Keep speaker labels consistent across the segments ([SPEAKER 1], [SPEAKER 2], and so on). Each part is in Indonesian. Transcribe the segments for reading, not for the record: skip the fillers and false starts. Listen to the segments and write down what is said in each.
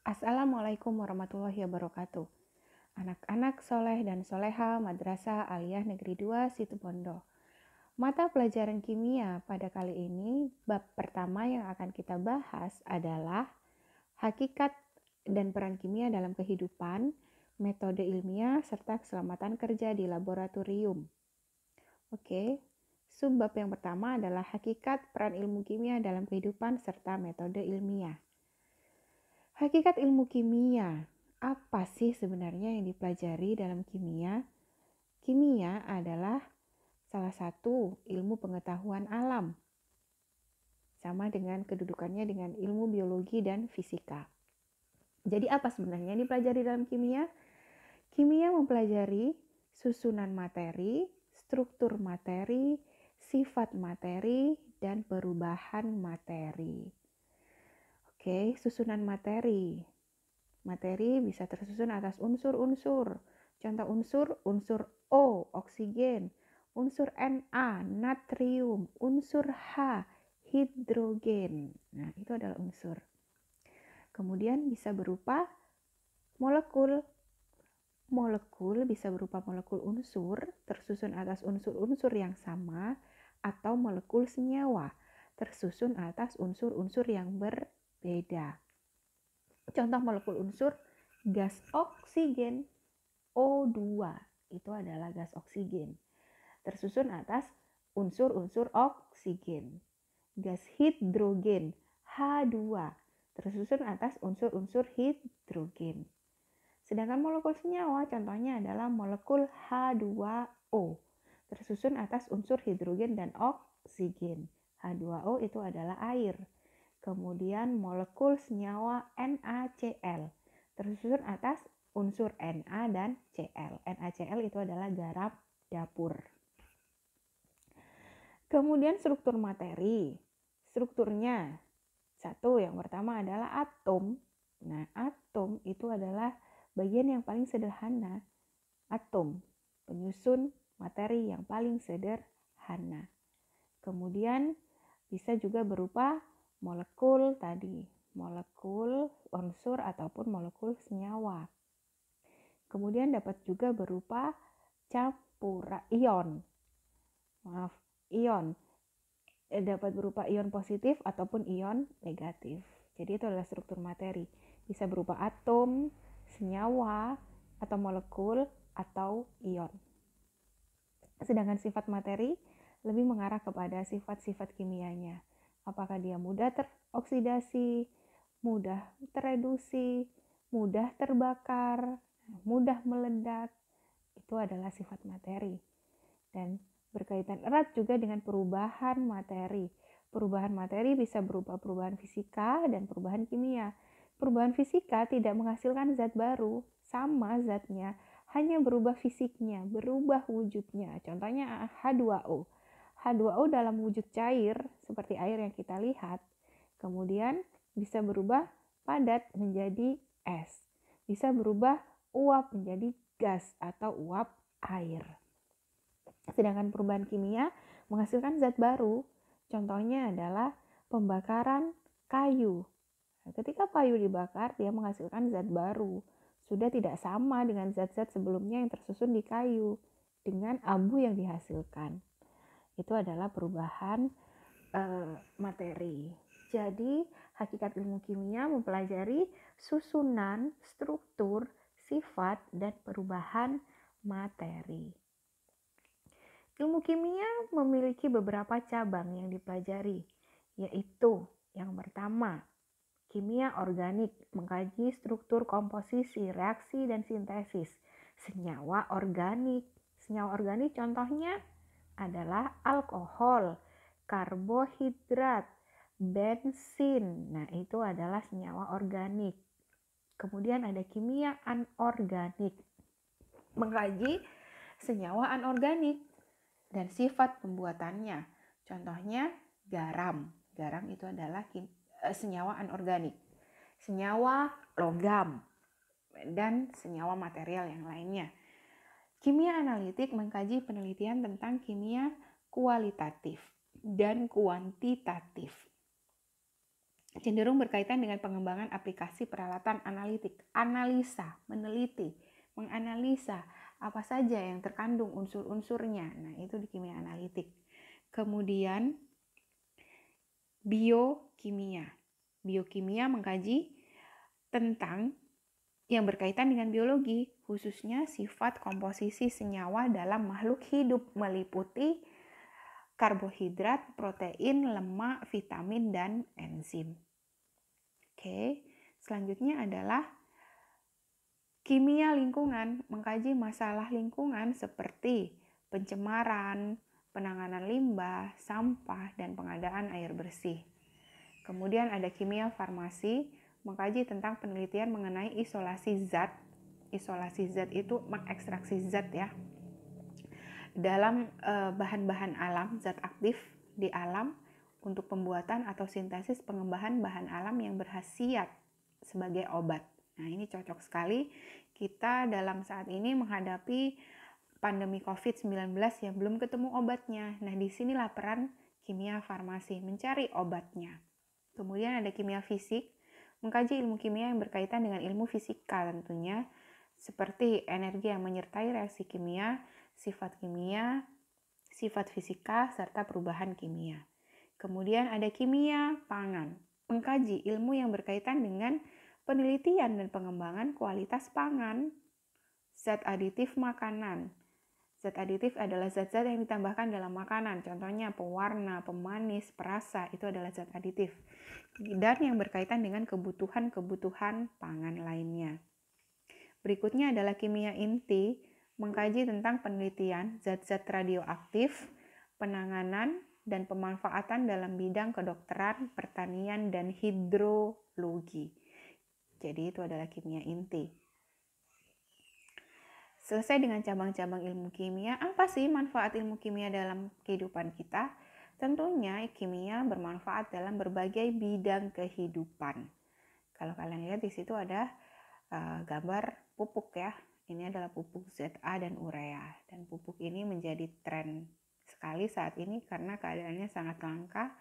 [SPEAKER 1] Assalamualaikum warahmatullahi wabarakatuh. Anak-anak soleh dan soleha Madrasah Aliyah Negeri 2 Situbondo. Mata pelajaran kimia pada kali ini, bab pertama yang akan kita bahas adalah hakikat dan peran kimia dalam kehidupan, metode ilmiah, serta keselamatan kerja di laboratorium. Oke, subbab yang pertama adalah hakikat peran ilmu kimia dalam kehidupan serta metode ilmiah. Hakikat ilmu kimia, apa sih sebenarnya yang dipelajari dalam kimia? Kimia adalah salah satu ilmu pengetahuan alam, sama dengan kedudukannya dengan ilmu biologi dan fisika. Jadi apa sebenarnya yang dipelajari dalam kimia? Kimia mempelajari susunan materi, struktur materi, sifat materi, dan perubahan materi. Oke, susunan materi. Materi bisa tersusun atas unsur-unsur. Contoh unsur O, oksigen, unsur Na, natrium, unsur H, hidrogen. Nah, itu adalah unsur. Kemudian bisa berupa molekul. Molekul bisa berupa molekul unsur tersusun atas unsur-unsur yang sama atau molekul senyawa tersusun atas unsur-unsur yang berbeda. Contoh molekul unsur gas oksigen O2 itu adalah gas oksigen tersusun atas unsur-unsur oksigen. Gas hidrogen H2 tersusun atas unsur-unsur hidrogen. Sedangkan molekul senyawa contohnya adalah molekul H2O tersusun atas unsur hidrogen dan oksigen. H2O itu adalah air. Kemudian molekul senyawa NaCl tersusun atas unsur Na dan Cl. NaCl itu adalah garam dapur. Kemudian struktur materi. Strukturnya satu, yang pertama adalah atom. Nah, atom itu adalah bagian yang paling sederhana. Atom, penyusun materi yang paling sederhana. Kemudian bisa juga berupa molekul tadi, molekul unsur ataupun molekul senyawa. Kemudian dapat juga berupa campuran ion. Ion dapat berupa ion positif ataupun ion negatif. Jadi itu adalah struktur materi. Bisa berupa atom, senyawa, atau molekul, atau ion. Sedangkan sifat materi lebih mengarah kepada sifat-sifat kimianya. Apakah dia mudah teroksidasi, mudah tereduksi, mudah terbakar, mudah meledak. Itu adalah sifat materi. Dan berkaitan erat juga dengan perubahan materi. Perubahan materi bisa berupa perubahan fisika dan perubahan kimia. Perubahan fisika tidak menghasilkan zat baru, sama zatnya, hanya berubah fisiknya, berubah wujudnya. Contohnya H2O. H2O dalam wujud cair, seperti air yang kita lihat, kemudian bisa berubah padat menjadi es. Bisa berubah uap menjadi gas atau uap air. Sedangkan perubahan kimia menghasilkan zat baru. Contohnya adalah pembakaran kayu. Ketika kayu dibakar, dia menghasilkan zat baru. Sudah tidak sama dengan zat-zat sebelumnya yang tersusun di kayu dengan abu yang dihasilkan. Itu adalah perubahan materi. Jadi, hakikat ilmu kimia mempelajari susunan, struktur, sifat, dan perubahan materi. Ilmu kimia memiliki beberapa cabang yang dipelajari, yaitu yang pertama, kimia organik, mengkaji struktur komposisi, reaksi, dan sintesis senyawa organik. Senyawa organik contohnya adalah alkohol, karbohidrat, bensin. Nah, itu adalah senyawa organik. Kemudian ada kimia anorganik, mengkaji senyawa anorganik dan sifat pembuatannya. Contohnya garam. Garam itu adalah senyawa anorganik. Senyawa logam dan senyawa material yang lainnya. Kimia analitik mengkaji penelitian tentang kimia kualitatif dan kuantitatif. cenderung berkaitan dengan pengembangan aplikasi peralatan analitik, analisa, meneliti, menganalisa apa saja yang terkandung unsur-unsurnya. Nah, itu di kimia analitik. Kemudian biokimia. Biokimia mengkaji tentang yang berkaitan dengan biologi, khususnya sifat komposisi senyawa dalam makhluk hidup, meliputi karbohidrat, protein, lemak, vitamin, dan enzim. Oke, selanjutnya adalah kimia lingkungan, mengkaji masalah lingkungan seperti pencemaran, penanganan limbah, sampah, dan pengadaan air bersih. Kemudian ada kimia farmasi, mengkaji tentang penelitian mengenai isolasi zat. Isolasi zat itu mengekstraksi zat ya, dalam bahan-bahan alam, zat aktif di alam untuk pembuatan atau sintesis pengembangan bahan alam yang berkhasiat sebagai obat. Nah, ini cocok sekali kita dalam saat ini menghadapi pandemi COVID-19 yang belum ketemu obatnya. Nah, disinilah peran kimia farmasi, mencari obatnya. Kemudian ada kimia fisik, mengkaji ilmu kimia yang berkaitan dengan ilmu fisika tentunya, seperti energi yang menyertai reaksi kimia, sifat kimia, sifat fisika, serta perubahan kimia. Kemudian ada kimia pangan, mengkaji ilmu yang berkaitan dengan penelitian dan pengembangan kualitas pangan, zat aditif makanan. Zat aditif adalah zat-zat yang ditambahkan dalam makanan, contohnya pewarna, pemanis, perasa, itu adalah zat aditif. Dan yang berkaitan dengan kebutuhan-kebutuhan pangan lainnya. Berikutnya adalah kimia inti, mengkaji tentang penelitian zat-zat radioaktif, penanganan, dan pemanfaatan dalam bidang kedokteran, pertanian, dan hidrologi. Jadi itu adalah kimia inti. Selesai dengan cabang-cabang ilmu kimia, apa sih manfaat ilmu kimia dalam kehidupan kita? Tentunya kimia bermanfaat dalam berbagai bidang kehidupan. Kalau kalian lihat di situ ada gambar pupuk ya. Ini adalah pupuk ZA dan urea. Dan pupuk ini menjadi tren sekali saat ini karena keadaannya sangat langka.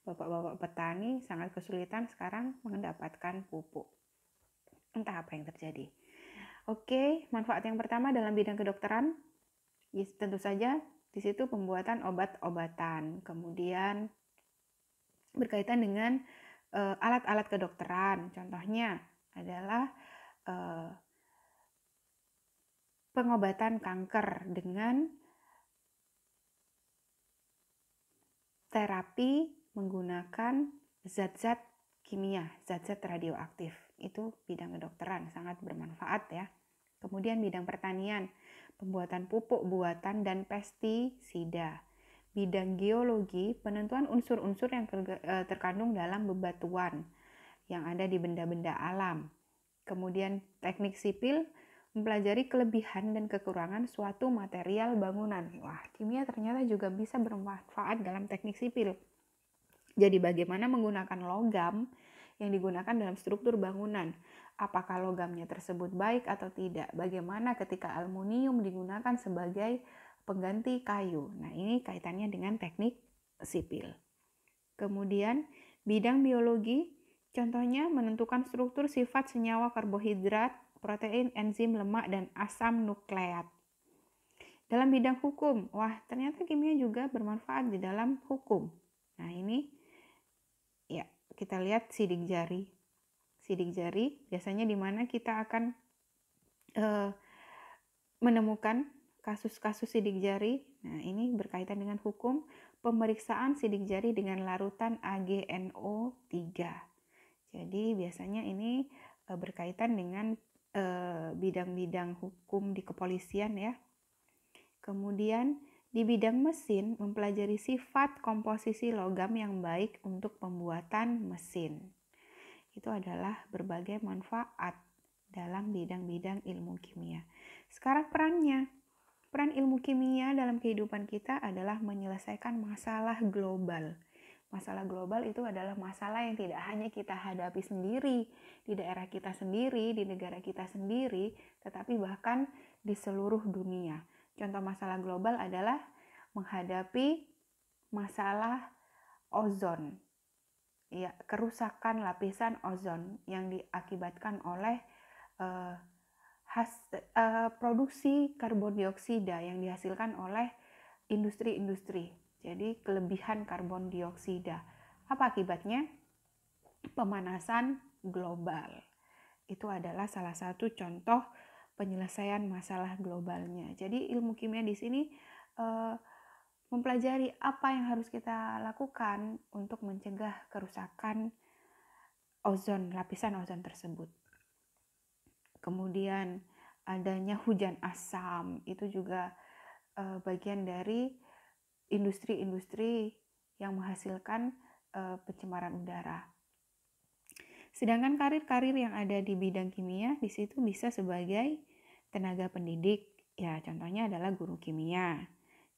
[SPEAKER 1] Bapak-bapak petani sangat kesulitan sekarang mendapatkan pupuk. Entah apa yang terjadi. Oke, manfaat yang pertama dalam bidang kedokteran, tentu saja di situ pembuatan obat-obatan. Kemudian berkaitan dengan alat-alat kedokteran. Contohnya adalah pengobatan kanker dengan terapi menggunakan zat-zat kimia, zat-zat radioaktif. Itu bidang kedokteran, sangat bermanfaat ya. Kemudian bidang pertanian, pembuatan pupuk buatan dan pestisida. Bidang geologi, penentuan unsur-unsur yang terkandung dalam bebatuan yang ada di benda-benda alam. Kemudian teknik sipil, mempelajari kelebihan dan kekurangan suatu material bangunan. Wah, kimia ternyata juga bisa bermanfaat dalam teknik sipil. Jadi bagaimana menggunakan logam yang digunakan dalam struktur bangunan. Apakah logamnya tersebut baik atau tidak? Bagaimana ketika aluminium digunakan sebagai pengganti kayu? Nah, ini kaitannya dengan teknik sipil. Kemudian bidang biologi, contohnya menentukan struktur sifat senyawa karbohidrat, protein, enzim, lemak, dan asam nukleat. Dalam bidang hukum, wah ternyata kimia juga bermanfaat di dalam hukum. Nah ini ya kita lihat sidik jari. Sidik jari biasanya di mana kita akan menemukan kasus-kasus sidik jari. Nah ini berkaitan dengan hukum, pemeriksaan sidik jari dengan larutan AgNO3. Jadi biasanya ini berkaitan dengan bidang-bidang hukum di kepolisian ya. Kemudian di bidang mesin mempelajari sifat komposisi logam yang baik untuk pembuatan mesin. Itu adalah berbagai manfaat dalam bidang-bidang ilmu kimia. Sekarang perannya. Peran ilmu kimia dalam kehidupan kita adalah menyelesaikan masalah global. Masalah global itu adalah masalah yang tidak hanya kita hadapi sendiri, di daerah kita sendiri, di negara kita sendiri, tetapi bahkan di seluruh dunia. Contoh masalah global adalah menghadapi masalah ozon. kerusakan lapisan ozon yang diakibatkan oleh produksi karbon dioksida yang dihasilkan oleh industri-industri. Jadi kelebihan karbon dioksida. Apa akibatnya? Pemanasan global. Itu adalah salah satu contoh penyelesaian masalah globalnya. Jadi ilmu kimia di sini mempelajari apa yang harus kita lakukan untuk mencegah kerusakan ozon, lapisan ozon tersebut. Kemudian adanya hujan asam, itu juga bagian dari industri-industri yang menghasilkan pencemaran udara. Sedangkan karir-karir yang ada di bidang kimia di situ bisa sebagai tenaga pendidik, ya contohnya adalah guru kimia.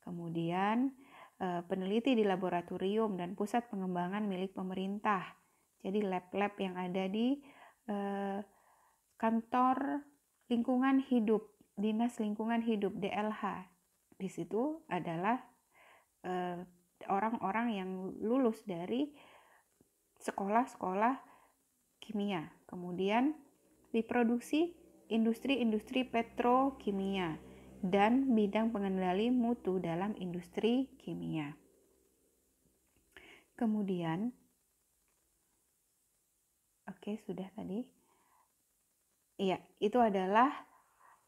[SPEAKER 1] Kemudian peneliti di laboratorium dan pusat pengembangan milik pemerintah. Jadi lab-lab yang ada di kantor lingkungan hidup, Dinas Lingkungan Hidup DLH. Di situ adalah orang-orang yang lulus dari sekolah-sekolah kimia. Kemudian diproduksi industri-industri petrokimia dan bidang pengendali mutu dalam industri kimia. Kemudian, sudah tadi. Iya, itu adalah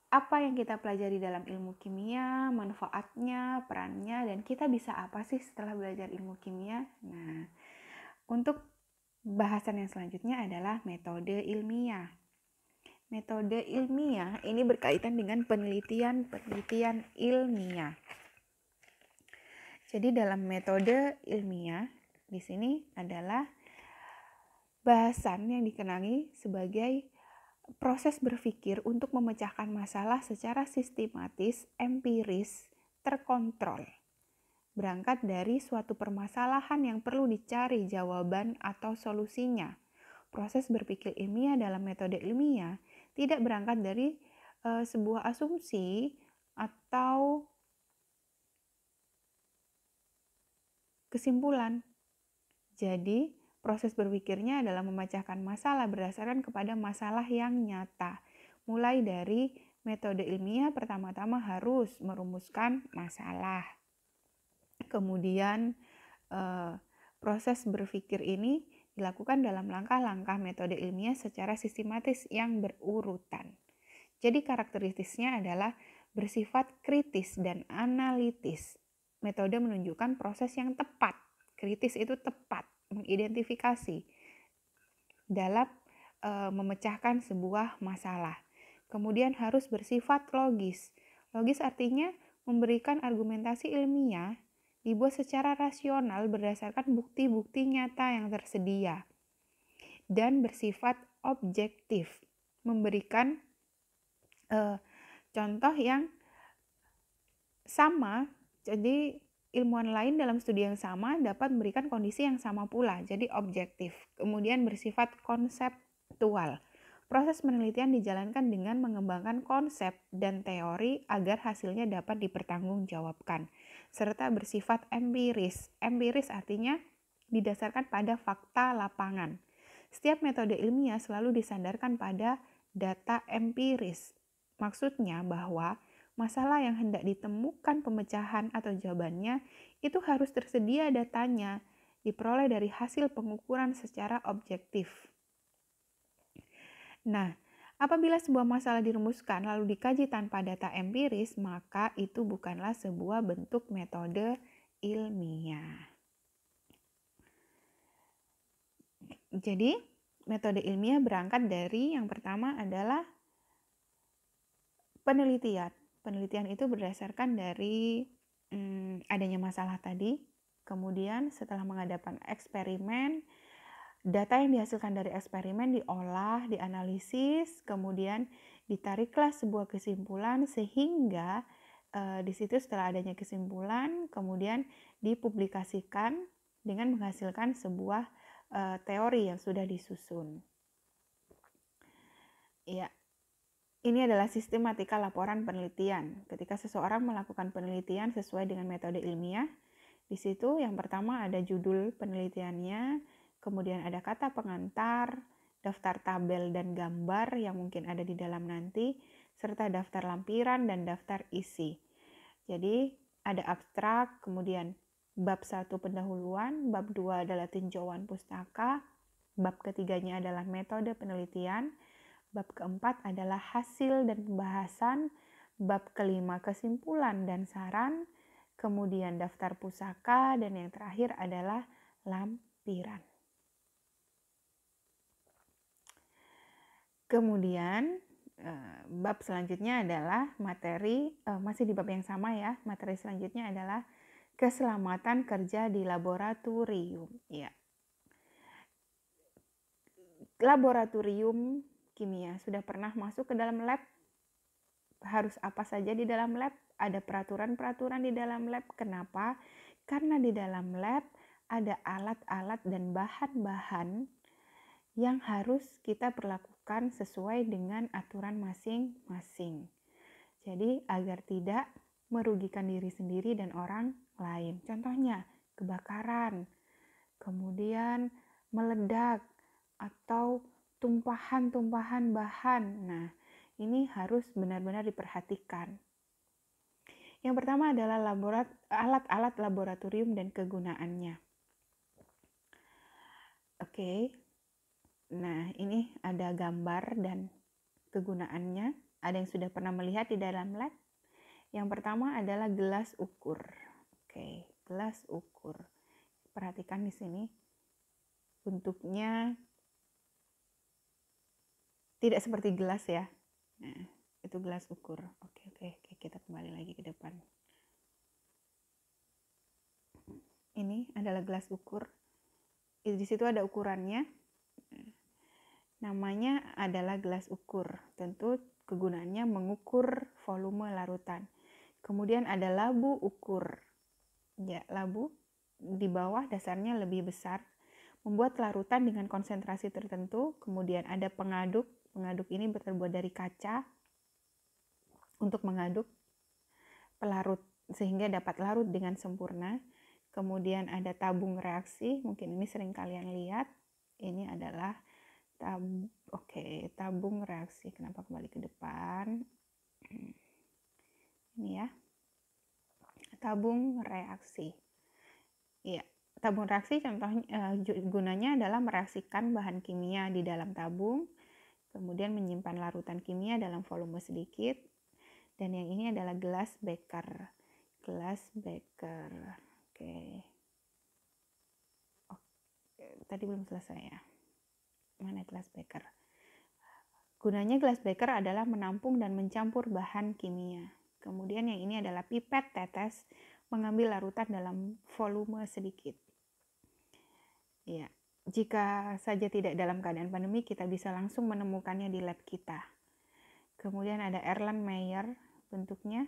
[SPEAKER 1] apa yang kita pelajari dalam ilmu kimia, manfaatnya, perannya, dan kita bisa apa sih setelah belajar ilmu kimia. Nah, untuk bahasan yang selanjutnya adalah metode ilmiah. Metode ilmiah ini berkaitan dengan penelitian ilmiah. Jadi dalam metode ilmiah di sini adalah bahasan yang dikenali sebagai proses berpikir untuk memecahkan masalah secara sistematis, empiris, terkontrol. Berangkat dari suatu permasalahan yang perlu dicari jawaban atau solusinya. Proses berpikir ilmiah dalam metode ilmiah tidak berangkat dari sebuah asumsi atau kesimpulan. Jadi, proses berpikirnya adalah memecahkan masalah berdasarkan kepada masalah yang nyata. Mulai dari metode ilmiah pertama-tama harus merumuskan masalah. Kemudian proses berpikir ini dilakukan dalam langkah-langkah metode ilmiah secara sistematis yang berurutan. Jadi karakteristiknya adalah bersifat kritis dan analitis. Metode menunjukkan proses yang tepat. Kritis itu tepat, mengidentifikasi dalam memecahkan sebuah masalah. Kemudian harus bersifat logis. Logis artinya memberikan argumentasi ilmiah dibuat secara rasional berdasarkan bukti-bukti nyata yang tersedia. Dan bersifat objektif, memberikan contoh yang sama. Jadi ilmuwan lain dalam studi yang sama dapat memberikan kondisi yang sama pula, jadi objektif. Kemudian bersifat konseptual. Proses penelitian dijalankan dengan mengembangkan konsep dan teori agar hasilnya dapat dipertanggungjawabkan. Serta bersifat empiris. Empiris artinya didasarkan pada fakta lapangan. Setiap metode ilmiah selalu disandarkan pada data empiris. Maksudnya bahwa masalah yang hendak ditemukan pemecahan atau jawabannya itu harus tersedia datanya, diperoleh dari hasil pengukuran secara objektif. Nah, apabila sebuah masalah dirumuskan lalu dikaji tanpa data empiris, maka itu bukanlah sebuah bentuk metode ilmiah. Jadi, metode ilmiah berangkat dari yang pertama adalah penelitian. Penelitian itu berdasarkan dari adanya masalah tadi. Kemudian setelah mengadakan eksperimen, data yang dihasilkan dari eksperimen diolah, dianalisis, kemudian ditariklah sebuah kesimpulan sehingga di situ setelah adanya kesimpulan, kemudian dipublikasikan dengan menghasilkan sebuah teori yang sudah disusun. Ya, ini adalah sistematika laporan penelitian. Ketika seseorang melakukan penelitian sesuai dengan metode ilmiah, di situ yang pertama ada judul penelitiannya, kemudian ada kata pengantar, daftar tabel dan gambar yang mungkin ada di dalam nanti, serta daftar lampiran dan daftar isi. Jadi ada abstrak, kemudian bab 1 pendahuluan, bab 2 adalah tinjauan pustaka, bab ketiganya adalah metode penelitian, bab keempat adalah hasil dan pembahasan, bab kelima kesimpulan dan saran, kemudian daftar pusaka, dan yang terakhir adalah lampiran. Kemudian bab selanjutnya adalah materi, masih di bab yang sama ya, materi selanjutnya adalah keselamatan kerja di laboratorium. Ya. Laboratorium kimia sudah pernah masuk ke dalam lab? Harus apa saja di dalam lab? Ada peraturan-peraturan di dalam lab. Kenapa? Karena di dalam lab ada alat-alat dan bahan-bahan yang harus kita perlakukan sesuai dengan aturan masing-masing. Jadi agar tidak merugikan diri sendiri dan orang lain. Contohnya kebakaran, kemudian meledak, atau tumpahan-tumpahan bahan. Nah, ini harus benar-benar diperhatikan. Yang pertama adalah alat-alat laboratorium dan kegunaannya. Oke. Nah, ini ada gambar dan kegunaannya. Ada yang sudah pernah melihat di dalam lab? Yang pertama adalah gelas ukur. Oke, gelas ukur. Perhatikan di sini. Bentuknya tidak seperti gelas ya. Nah, itu gelas ukur. Oke, kita kembali lagi ke depan. Ini adalah gelas ukur. Di situ ada ukurannya. Namanya adalah gelas ukur. Tentu kegunaannya mengukur volume larutan. Kemudian ada labu ukur. Ya, labu di bawah dasarnya lebih besar, membuat larutan dengan konsentrasi tertentu. Kemudian ada pengaduk. Pengaduk ini terbuat dari kaca untuk mengaduk pelarut sehingga dapat larut dengan sempurna. Kemudian ada tabung reaksi. Mungkin ini sering kalian lihat. Ini adalah tabung reaksi. Kenapa kembali ke depan? Ini ya, tabung reaksi. Iya, tabung reaksi contohnya gunanya adalah mereaksikan bahan kimia di dalam tabung, kemudian menyimpan larutan kimia dalam volume sedikit. Dan yang ini adalah gelas beker. Gelas beker. Oke. Tadi belum selesai ya. Mana gelas beker? Gunanya gelas beker adalah menampung dan mencampur bahan kimia. Kemudian yang ini adalah pipet tetes, mengambil larutan dalam volume sedikit. Ya, jika saja tidak dalam keadaan pandemi, kita bisa langsung menemukannya di lab kita. Kemudian ada Erlenmeyer, bentuknya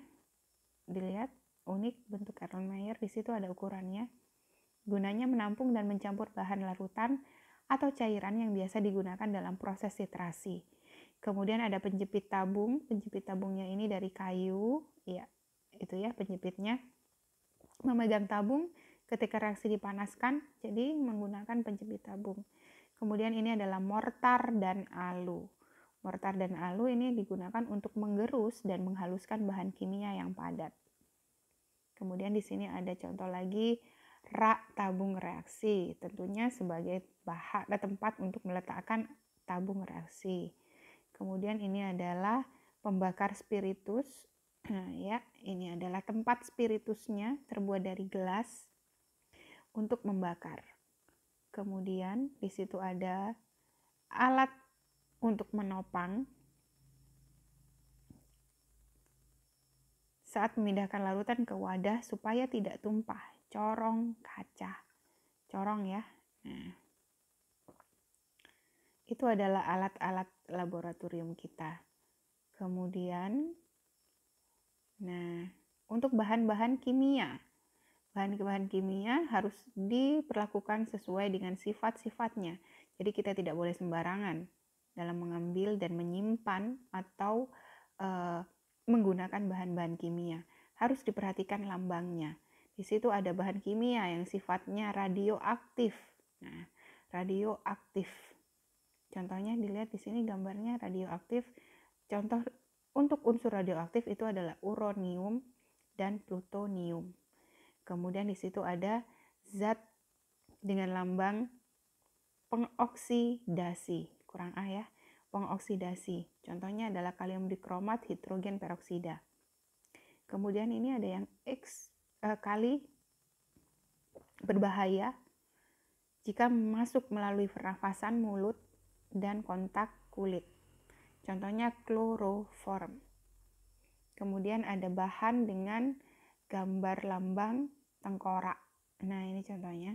[SPEAKER 1] dilihat unik, bentuk Erlenmeyer. Di situ ada ukurannya. Gunanya menampung dan mencampur bahan larutan atau cairan yang biasa digunakan dalam proses titrasi. Kemudian ada penjepit tabung. Penjepit tabungnya ini dari kayu. Ya, itu ya penjepitnya. Memegang tabung ketika reaksi dipanaskan, jadi menggunakan penjepit tabung. Kemudian ini adalah mortar dan alu. Mortar dan alu ini digunakan untuk menggerus dan menghaluskan bahan kimia yang padat. Kemudian di sini ada contoh lagi rak tabung reaksi, tentunya sebagai tempat untuk meletakkan tabung reaksi. Kemudian ini adalah pembakar spiritus. Nah, ya, ini adalah tempat spiritusnya terbuat dari gelas untuk membakar. Kemudian di situ ada alat untuk menopang saat memindahkan larutan ke wadah supaya tidak tumpah. Corong kaca. Corong ya. Nah, itu adalah alat-alat laboratorium kita. Kemudian, nah, untuk bahan-bahan kimia. Bahan-bahan kimia harus diperlakukan sesuai dengan sifat-sifatnya. Jadi kita tidak boleh sembarangan dalam mengambil dan menyimpan atau menggunakan bahan-bahan kimia. Harus diperhatikan lambangnya. Di situ ada bahan kimia yang sifatnya radioaktif. Nah, radioaktif. Contohnya dilihat di sini gambarnya radioaktif. Contoh untuk unsur radioaktif itu adalah uranium dan plutonium. Kemudian di situ ada zat dengan lambang pengoksidasi. Kurang A ya. Pengoksidasi. Contohnya adalah kalium dikromat hidrogen peroksida. Kemudian ini ada yang kali berbahaya jika masuk melalui pernafasan mulut dan kontak kulit. Contohnya kloroform. Kemudian ada bahan dengan gambar lambang tengkorak. Nah, ini contohnya.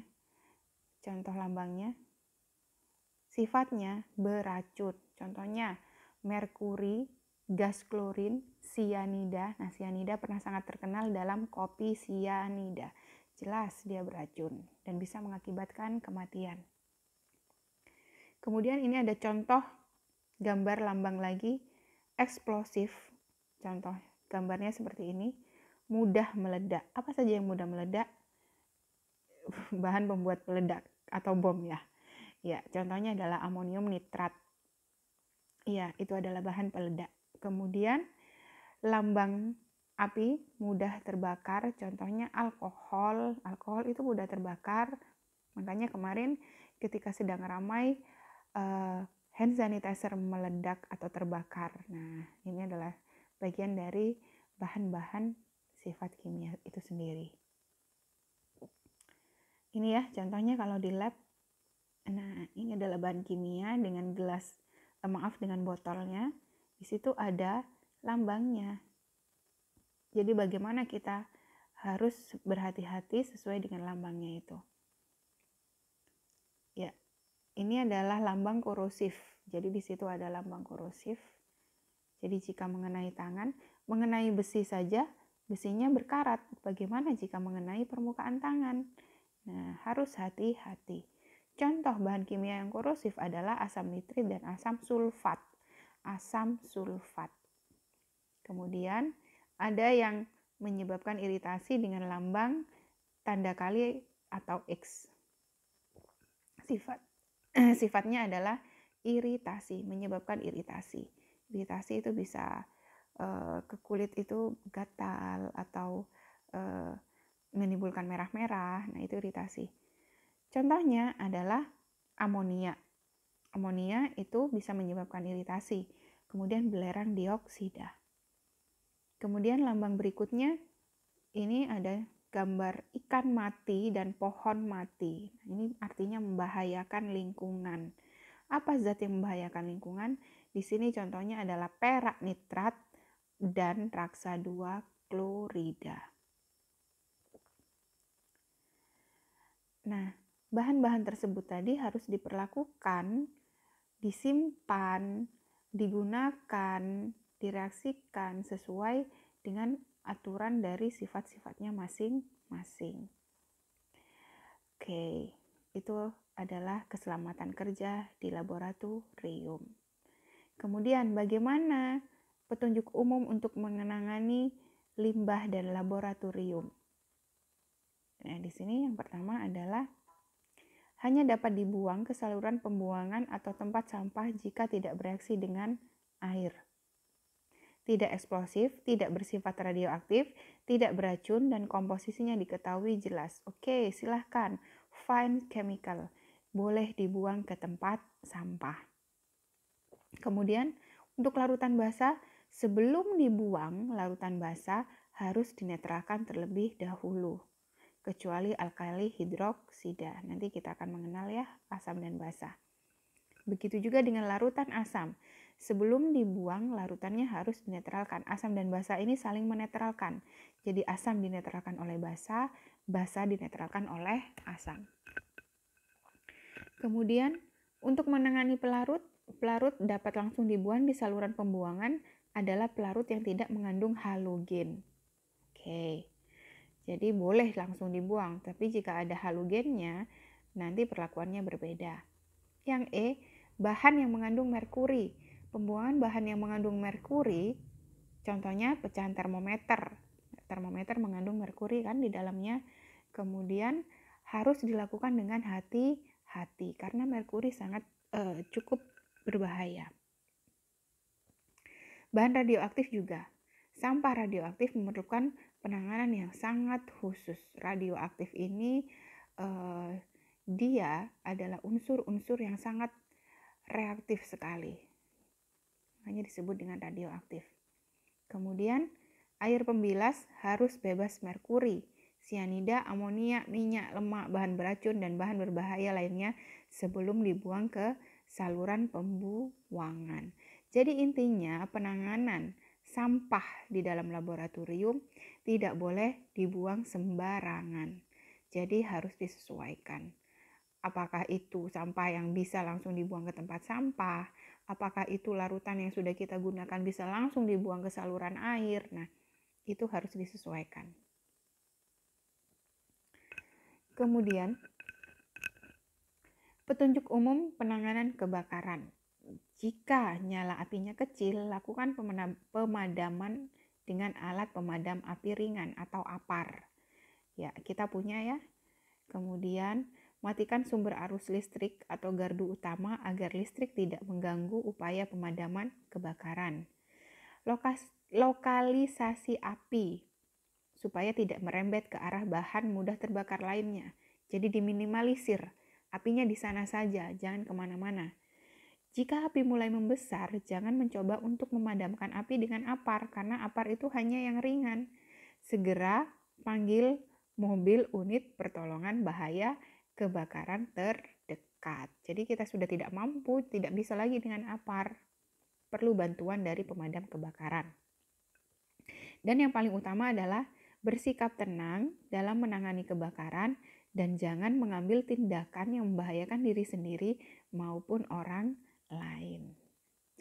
[SPEAKER 1] Contoh lambangnya. Sifatnya beracun. Contohnya merkuri, gas klorin, sianida. Nah, sianida pernah sangat terkenal dalam kopi sianida. Jelas dia beracun dan bisa mengakibatkan kematian. Kemudian ini ada contoh gambar lambang lagi, eksplosif. Contoh gambarnya seperti ini, mudah meledak. Apa saja yang mudah meledak? Bahan pembuat peledak atau bom ya. Ya, contohnya adalah amonium nitrat. Iya, itu adalah bahan peledak. Kemudian lambang api mudah terbakar, contohnya alkohol. Alkohol itu mudah terbakar. Makanya kemarin ketika sedang ramai hand sanitizer meledak atau terbakar. Nah, ini adalah bagian dari bahan-bahan sifat kimia itu sendiri. Ini ya contohnya kalau di lab. Nah, ini adalah bahan kimia dengan dengan botolnya. Di situ ada lambangnya. Jadi bagaimana kita harus berhati-hati sesuai dengan lambangnya itu. Ya, ini adalah lambang korosif. Jadi di situ ada lambang korosif. Jadi jika mengenai tangan, mengenai besi saja, besinya berkarat. Bagaimana jika mengenai permukaan tangan? Nah, harus hati-hati. Contoh bahan kimia yang korosif adalah asam nitrit dan asam sulfat. Asam sulfat. Kemudian ada yang menyebabkan iritasi dengan lambang tanda kali atau X. Sifatnya adalah iritasi, menyebabkan iritasi. Iritasi itu bisa ke kulit itu gatal atau menimbulkan merah-merah. Nah, itu iritasi. Contohnya adalah amonia. Amonia itu bisa menyebabkan iritasi. Kemudian belerang dioksida. Kemudian lambang berikutnya, ini ada gambar ikan mati dan pohon mati. Ini artinya membahayakan lingkungan. Apa zat yang membahayakan lingkungan? Di sini contohnya adalah perak nitrat dan raksa 2 klorida. Nah, bahan-bahan tersebut tadi harus diperlakukan, disimpan, digunakan, direaksikan sesuai dengan aturan dari sifat-sifatnya masing-masing. Oke, itu adalah keselamatan kerja di laboratorium. Kemudian bagaimana petunjuk umum untuk menangani limbah dan laboratorium? Nah, di sini yang pertama adalah hanya dapat dibuang ke saluran pembuangan atau tempat sampah jika tidak bereaksi dengan air. Tidak eksplosif, tidak bersifat radioaktif, tidak beracun, dan komposisinya diketahui jelas. Oke, silahkan. Fine chemical. Boleh dibuang ke tempat sampah. Kemudian, untuk larutan basa, sebelum dibuang, larutan basa harus dinetralkan terlebih dahulu. Kecuali alkali hidroksida. Nanti kita akan mengenal ya asam dan basa. Begitu juga dengan larutan asam. Sebelum dibuang, larutannya harus dinetralkan. Asam dan basa ini saling menetralkan. Jadi asam dinetralkan oleh basa, basa dinetralkan oleh asam. Kemudian untuk menangani pelarut dapat langsung dibuang di saluran pembuangan adalah pelarut yang tidak mengandung halogen. Oke. Jadi boleh langsung dibuang, tapi jika ada halogennya, nanti perlakuannya berbeda. Yang E, bahan yang mengandung merkuri. Pembuangan bahan yang mengandung merkuri, contohnya pecahan termometer. Termometer mengandung merkuri kan di dalamnya. Kemudian harus dilakukan dengan hati-hati. hati karena merkuri sangat cukup berbahaya. Bahan radioaktif juga. Sampah radioaktif memerlukan penanganan yang sangat khusus. Radioaktif ini dia adalah unsur-unsur yang sangat reaktif sekali. Makanya disebut dengan radioaktif. Kemudian air pembilas harus bebas merkuri, sianida, amonia, minyak, lemak, bahan beracun, dan bahan berbahaya lainnya sebelum dibuang ke saluran pembuangan. Jadi intinya penanganan sampah di dalam laboratorium tidak boleh dibuang sembarangan. Jadi harus disesuaikan. Apakah itu sampah yang bisa langsung dibuang ke tempat sampah? Apakah itu larutan yang sudah kita gunakan bisa langsung dibuang ke saluran air? Nah, itu harus disesuaikan. Kemudian, petunjuk umum penanganan kebakaran. Jika nyala apinya kecil, lakukan pemadaman dengan alat pemadam api ringan atau APAR. Ya, kita punya ya. Kemudian, matikan sumber arus listrik atau gardu utama agar listrik tidak mengganggu upaya pemadaman kebakaran. Lokalisasi api supaya tidak merembet ke arah bahan mudah terbakar lainnya. Jadi diminimalisir, apinya di sana saja, jangan kemana-mana. Jika api mulai membesar, jangan mencoba untuk memadamkan api dengan APAR, karena APAR itu hanya yang ringan. Segera panggil mobil unit pertolongan bahaya kebakaran terdekat. Jadi kita sudah tidak mampu, tidak bisa lagi dengan APAR. Perlu bantuan dari pemadam kebakaran. Dan yang paling utama adalah bersikap tenang dalam menangani kebakaran dan jangan mengambil tindakan yang membahayakan diri sendiri maupun orang lain.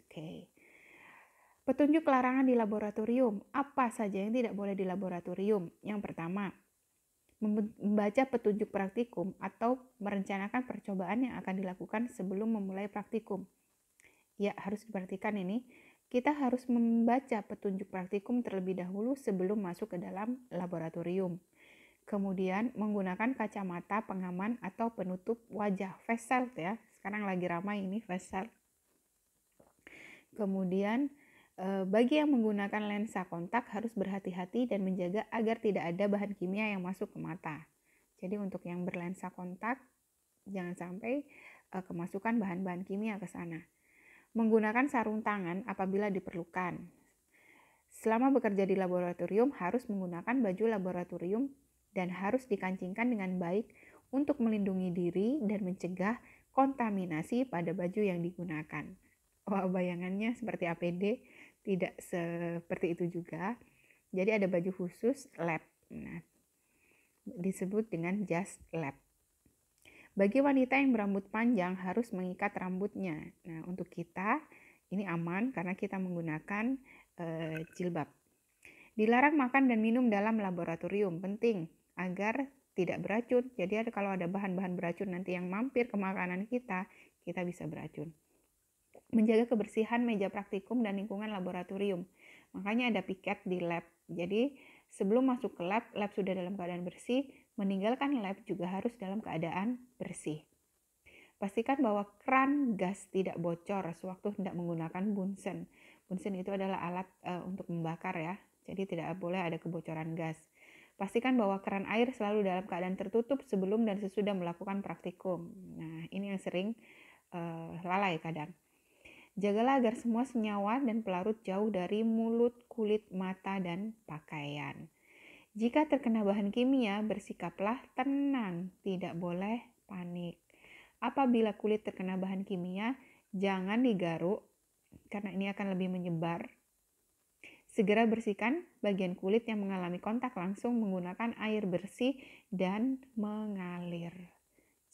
[SPEAKER 1] Oke. Petunjuk larangan di laboratorium. Apa saja yang tidak boleh di laboratorium? Yang pertama, membaca petunjuk praktikum atau merencanakan percobaan yang akan dilakukan sebelum memulai praktikum. Ya, harus diperhatikan ini. Kita harus membaca petunjuk praktikum terlebih dahulu sebelum masuk ke dalam laboratorium. Kemudian menggunakan kacamata pengaman atau penutup wajah, face shield ya. Sekarang lagi ramai ini face shield. Kemudian bagi yang menggunakan lensa kontak harus berhati-hati dan menjaga agar tidak ada bahan kimia yang masuk ke mata. Jadi untuk yang berlensa kontak jangan sampai kemasukan bahan-bahan kimia ke sana. Menggunakan sarung tangan apabila diperlukan. Selama bekerja di laboratorium harus menggunakan baju laboratorium dan harus dikancingkan dengan baik untuk melindungi diri dan mencegah kontaminasi pada baju yang digunakan. Wah, bayangannya seperti APD, tidak seperti itu juga. Jadi ada baju khusus lab. Nah, disebut dengan jas lab. Bagi wanita yang berambut panjang harus mengikat rambutnya. Nah, untuk kita ini aman karena kita menggunakan jilbab. Dilarang makan dan minum dalam laboratorium. Penting agar tidak beracun. Jadi kalau ada bahan-bahan beracun nanti yang mampir ke makanan kita bisa beracun. Menjaga kebersihan meja praktikum dan lingkungan laboratorium. Makanya ada piket di lab. Jadi sebelum masuk ke lab sudah dalam keadaan bersih, meninggalkan lab juga harus dalam keadaan bersih. Pastikan bahwa keran gas tidak bocor sewaktu hendak menggunakan bunsen. Bunsen itu adalah alat untuk membakar ya. Jadi tidak boleh ada kebocoran gas. Pastikan bahwa keran air selalu dalam keadaan tertutup sebelum dan sesudah melakukan praktikum. Nah, ini yang sering lalai kadang. Jagalah agar semua senyawa dan pelarut jauh dari mulut, kulit, mata, dan pakaian. Jika terkena bahan kimia, bersikaplah tenang, tidak boleh panik. Apabila kulit terkena bahan kimia, jangan digaruk karena ini akan lebih menyebar. Segera bersihkan bagian kulit yang mengalami kontak langsung menggunakan air bersih dan mengalir.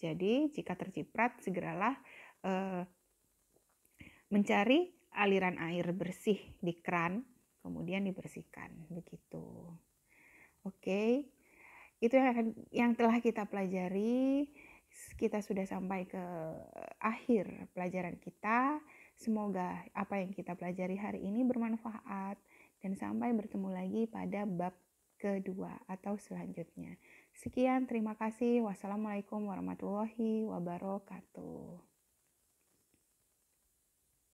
[SPEAKER 1] Jadi jika terciprat, segeralah mencari aliran air bersih di keran, kemudian dibersihkan. Begitu. Oke, itu yang telah kita pelajari. Kita sudah sampai ke akhir pelajaran kita. Semoga apa yang kita pelajari hari ini bermanfaat dan sampai bertemu lagi pada bab kedua atau selanjutnya. Sekian, terima kasih. Wassalamualaikum warahmatullahi wabarakatuh.